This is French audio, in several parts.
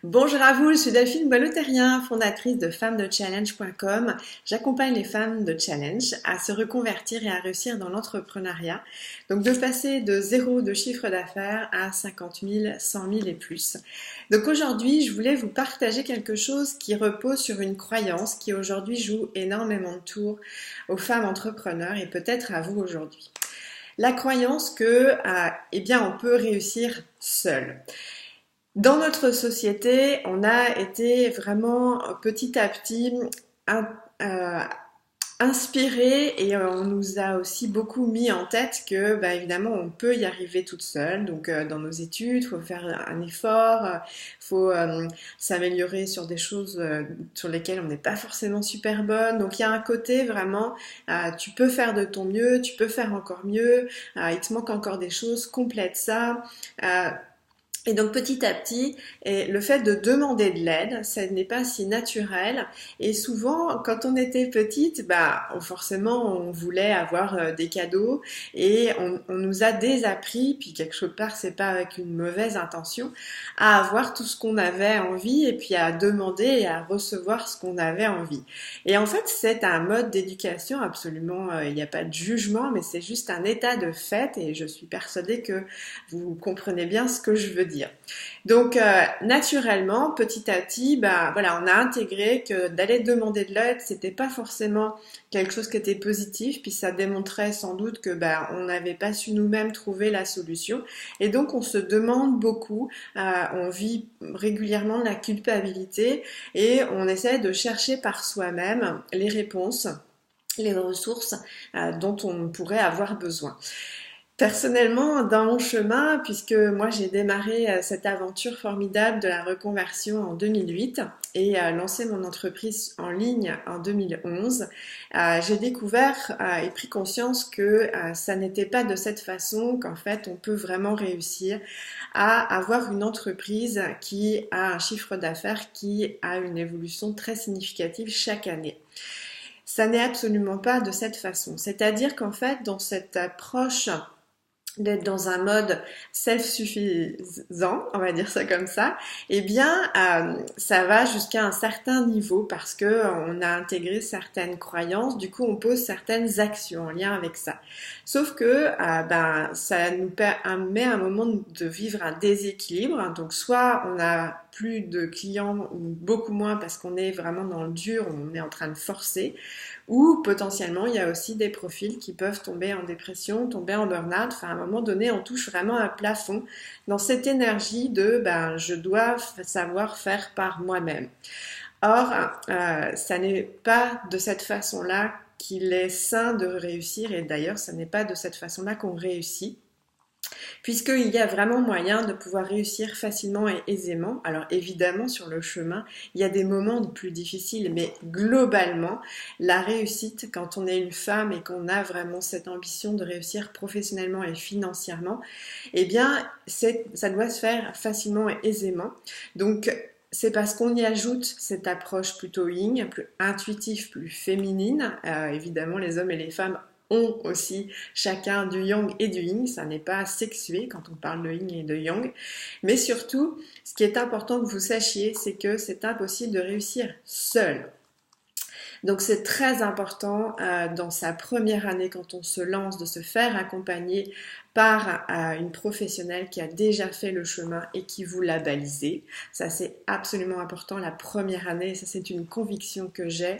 Bonjour à vous, je suis Delphine Boileau-Terrien, fondatrice de femmesdechallenge.com. J'accompagne les femmes de challenge à se reconvertir et à réussir dans l'entrepreneuriat. Donc de passer de zéro de chiffre d'affaires à 50 000, 100 000 et plus. Donc aujourd'hui, je voulais vous partager quelque chose qui repose sur une croyance qui aujourd'hui joue énormément de tours aux femmes entrepreneurs et peut-être à vous aujourd'hui. La croyance que, on peut réussir seul. Dans notre société, on a été vraiment petit à petit euh, inspiré et on nous a aussi beaucoup mis en tête que, évidemment, on peut y arriver toute seule. Donc, dans nos études, il faut faire un effort, faut s'améliorer sur des choses sur lesquelles on n'est pas forcément super bonne. Donc, il y a un côté vraiment, tu peux faire de ton mieux, tu peux faire encore mieux, il te manque encore des choses, complète ça. Et donc petit à petit, le fait de demander de l'aide, ça n'est pas si naturel. Et souvent, quand on était petite, forcément, on voulait avoir des cadeaux et on nous a désappris, puis quelque part, c'est pas avec une mauvaise intention, à avoir tout ce qu'on avait envie et puis à demander et à recevoir ce qu'on avait envie. Et en fait, c'est un mode d'éducation absolument, il n'y a pas de jugement, mais c'est juste un état de fait et je suis persuadée que vous comprenez bien ce que je veux dire. Donc naturellement, petit à petit, on a intégré que d'aller demander de l'aide, c'était pas forcément quelque chose qui était positif, puis ça démontrait sans doute que on n'avait pas su nous-mêmes trouver la solution, et donc on se demande beaucoup, on vit régulièrement de la culpabilité et on essaie de chercher par soi-même les réponses, les ressources dont on pourrait avoir besoin. Personnellement, dans mon chemin, puisque moi j'ai démarré cette aventure formidable de la reconversion en 2008 et lancé mon entreprise en ligne en 2011, j'ai découvert et pris conscience que ça n'était pas de cette façon qu'en fait on peut vraiment réussir à avoir une entreprise qui a un chiffre d'affaires qui a une évolution très significative chaque année. Ça n'est absolument pas de cette façon. C'est-à-dire qu'en fait, dans cette approche d'être dans un mode self-suffisant, on va dire ça comme ça, ça va jusqu'à un certain niveau parce que on a intégré certaines croyances, du coup on pose certaines actions en lien avec ça. Sauf que ça nous permet à un moment de vivre un déséquilibre, donc soit on a plus de clients ou beaucoup moins parce qu'on est vraiment dans le dur, on est en train de forcer, ou potentiellement il y a aussi des profils qui peuvent tomber en dépression, tomber en burn-out. Enfin, à un moment donné, on touche vraiment un plafond dans cette énergie de je dois savoir faire par moi-même. Or, ça n'est pas de cette façon-là qu'il est sain de réussir, et d'ailleurs, ça n'est pas de cette façon-là qu'on réussit, puisqu'il y a vraiment moyen de pouvoir réussir facilement et aisément. Alors évidemment, sur le chemin, il y a des moments plus difficiles, mais globalement, la réussite, quand on est une femme et qu'on a vraiment cette ambition de réussir professionnellement et financièrement, ça doit se faire facilement et aisément. Donc, c'est parce qu'on y ajoute cette approche plutôt yin, plus intuitive, plus féminine. Évidemment, les hommes et les femmes ont aussi chacun du yang et du yin, ça n'est pas sexué quand on parle de yin et de yang, mais surtout, ce qui est important que vous sachiez, c'est que c'est impossible de réussir seul. Donc c'est très important dans sa première année, quand on se lance, de se faire accompagner par une professionnelle qui a déjà fait le chemin et qui vous l'a balisé. Ça, c'est absolument important la première année, ça c'est une conviction que j'ai.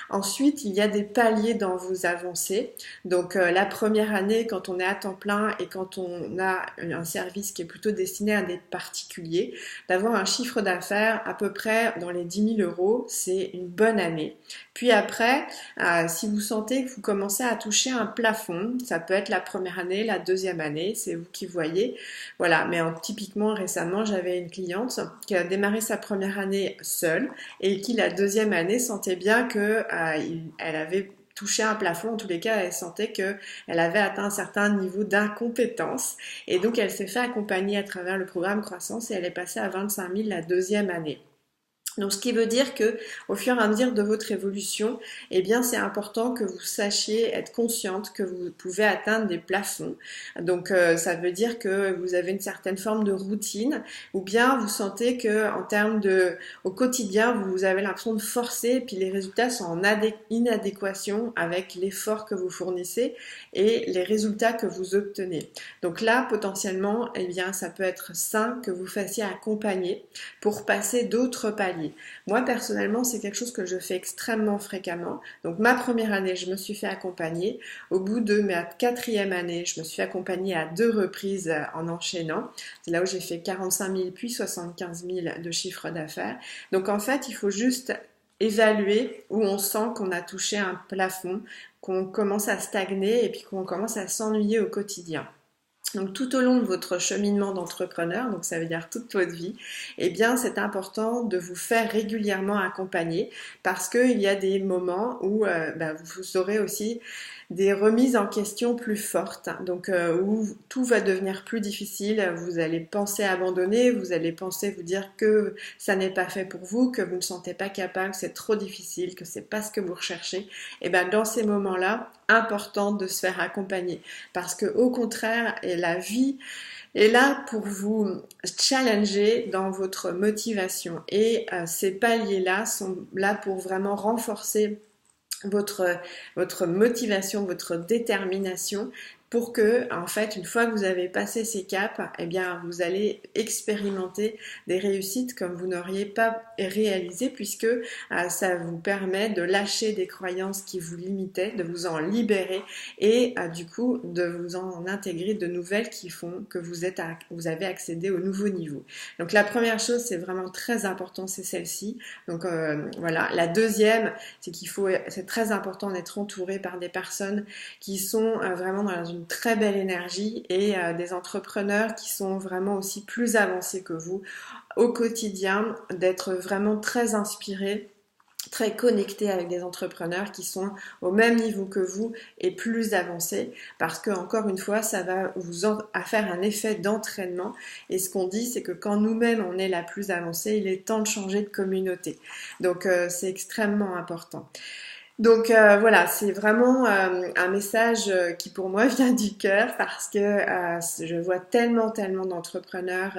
Ensuite, il y a des paliers dans vos avancées. Donc la première année, quand on est à temps plein et quand on a un service qui est plutôt destiné à des particuliers, d'avoir un chiffre d'affaires à peu près dans les 10 000 euros, c'est une bonne année. Puis après, si vous sentez que vous commencez à toucher un plafond, ça peut être la première année, la deuxième année, c'est vous qui voyez. Voilà, mais typiquement récemment, j'avais une cliente qui a démarré sa première année seule et qui la deuxième année sentait bien que elle avait touché un plafond. En tous les cas, elle sentait qu'elle avait atteint un certain niveau d'incompétence et donc elle s'est fait accompagner à travers le programme Croissance et elle est passée à 25 000 la deuxième année. Donc, ce qui veut dire que, au fur et à mesure de votre évolution, eh bien, c'est important que vous sachiez être consciente que vous pouvez atteindre des plafonds. Donc, ça veut dire que vous avez une certaine forme de routine, ou bien vous sentez que, en termes au quotidien, vous avez l'impression de forcer, et puis les résultats sont en inadéquation avec l'effort que vous fournissez et les résultats que vous obtenez. Donc là, potentiellement, eh bien, ça peut être sain que vous fassiez accompagner pour passer d'autres paliers. Moi, personnellement, c'est quelque chose que je fais extrêmement fréquemment. Donc, ma première année, je me suis fait accompagner. Au bout de ma 4e année, je me suis accompagnée à 2 reprises en enchaînant. C'est là où j'ai fait 45 000 puis 75 000 de chiffre d'affaires. Donc, en fait, il faut juste évaluer où on sent qu'on a touché un plafond, qu'on commence à stagner et puis qu'on commence à s'ennuyer au quotidien. Donc tout au long de votre cheminement d'entrepreneur, donc ça veut dire toute votre vie, eh bien c'est important de vous faire régulièrement accompagner parce qu'il y a des moments où vous aurez aussi des remises en question plus fortes, donc où tout va devenir plus difficile, vous allez penser abandonner, vous allez penser vous dire que ça n'est pas fait pour vous, que vous ne sentez pas capable, c'est trop difficile, que c'est pas ce que vous recherchez. Et bien dans ces moments-là, important de se faire accompagner parce que au contraire, la vie est là pour vous challenger dans votre motivation et ces paliers-là sont là pour vraiment renforcer votre motivation, votre détermination pour que, en fait, une fois que vous avez passé ces caps, eh bien, vous allez expérimenter des réussites comme vous n'auriez pas réalisé puisque ça vous permet de lâcher des croyances qui vous limitaient, de vous en libérer et du coup, de vous en intégrer de nouvelles qui font que vous avez accédé au nouveau niveau. Donc, la première chose, c'est vraiment très important, c'est celle-ci. Donc, voilà. La deuxième, c'est très important d'être entouré par des personnes qui sont vraiment dans une très belle énergie et des entrepreneurs qui sont vraiment aussi plus avancés que vous au quotidien, d'être vraiment très inspirés, très connectés avec des entrepreneurs qui sont au même niveau que vous et plus avancés parce que encore une fois ça va faire un effet d'entraînement et ce qu'on dit c'est que quand nous-mêmes on est la plus avancée il est temps de changer de communauté donc c'est extrêmement important. Donc voilà, c'est vraiment un message qui pour moi vient du cœur parce que je vois tellement d'entrepreneurs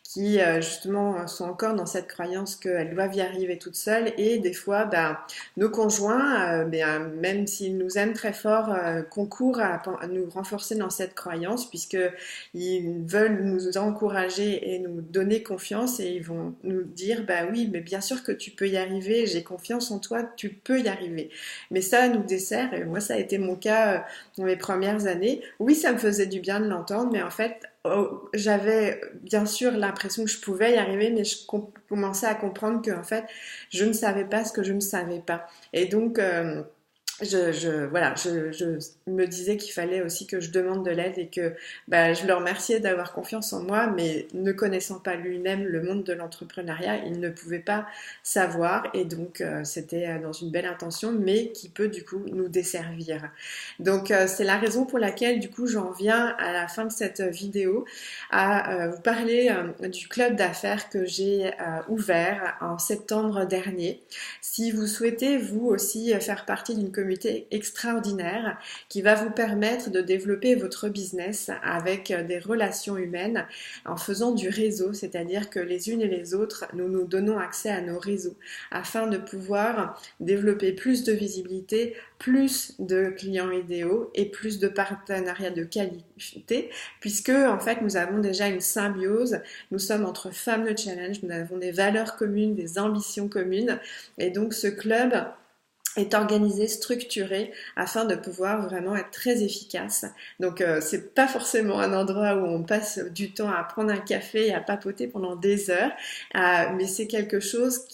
qui justement sont encore dans cette croyance qu'elles doivent y arriver toutes seules et des fois nos conjoints, même s'ils nous aiment très fort, concourent à nous renforcer dans cette croyance puisqu'ils veulent nous encourager et nous donner confiance et ils vont nous dire oui mais bien sûr que tu peux y arriver, j'ai confiance en toi, tu peux y arriver. Mais ça nous dessert, et moi ça a été mon cas dans mes premières années. Oui, ça me faisait du bien de l'entendre, mais en fait, j'avais bien sûr l'impression que je pouvais y arriver, mais je commençais à comprendre que en fait, je ne savais pas ce que je ne savais pas. Et donc, je me disais qu'il fallait aussi que je demande de l'aide et que je le remerciais d'avoir confiance en moi, mais ne connaissant pas lui-même le monde de l'entrepreneuriat, il ne pouvait pas savoir et donc c'était dans une belle intention, mais qui peut du coup nous desservir. Donc c'est la raison pour laquelle du coup j'en viens à la fin de cette vidéo à vous parler du club d'affaires que j'ai ouvert en septembre dernier. Si vous souhaitez vous aussi faire partie d'une communauté extraordinaire qui va vous permettre de développer votre business avec des relations humaines en faisant du réseau, c'est-à-dire que les unes et les autres, nous nous donnons accès à nos réseaux afin de pouvoir développer plus de visibilité, plus de clients idéaux et plus de partenariats de qualité puisque en fait nous avons déjà une symbiose, nous sommes entre femmes de challenge, nous avons des valeurs communes, des ambitions communes et donc ce club est organisé, structuré afin de pouvoir vraiment être très efficace. Donc c'est pas forcément un endroit où on passe du temps à prendre un café et à papoter pendant des heures, mais c'est quelque chose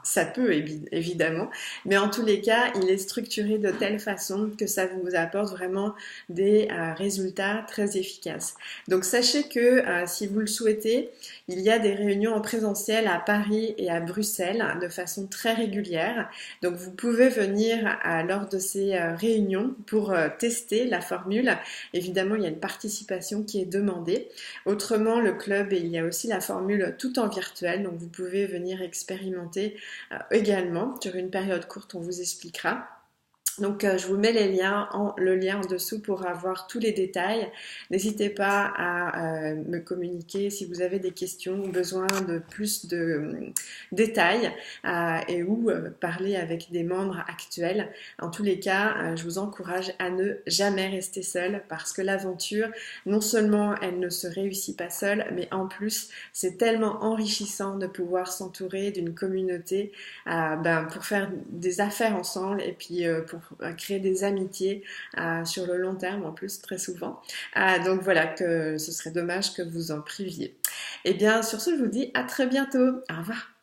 ça peut évidemment, mais en tous les cas, il est structuré de telle façon que ça vous apporte vraiment des résultats très efficaces. Donc sachez que si vous le souhaitez, Il y a des réunions en présentiel à Paris et à Bruxelles de façon très régulière. Donc vous pouvez venir lors de ces réunions pour tester la formule. Évidemment, il y a une participation qui est demandée. Autrement, le club, il y a aussi la formule tout en virtuel. Donc vous pouvez venir expérimenter également sur une période courte, on vous expliquera. Donc je vous mets le lien en dessous pour avoir tous les détails. N'hésitez pas à me communiquer si vous avez des questions ou besoin de plus de détails et ou parler avec des membres actuels. En tous les cas, je vous encourage à ne jamais rester seul parce que l'aventure, non seulement elle ne se réussit pas seule, mais en plus c'est tellement enrichissant de pouvoir s'entourer d'une communauté pour faire des affaires ensemble et puis pour créer des amitiés sur le long terme en plus très souvent. Donc voilà, que ce serait dommage que vous en priviez. Et bien sur ce, je vous dis à très bientôt. Au revoir.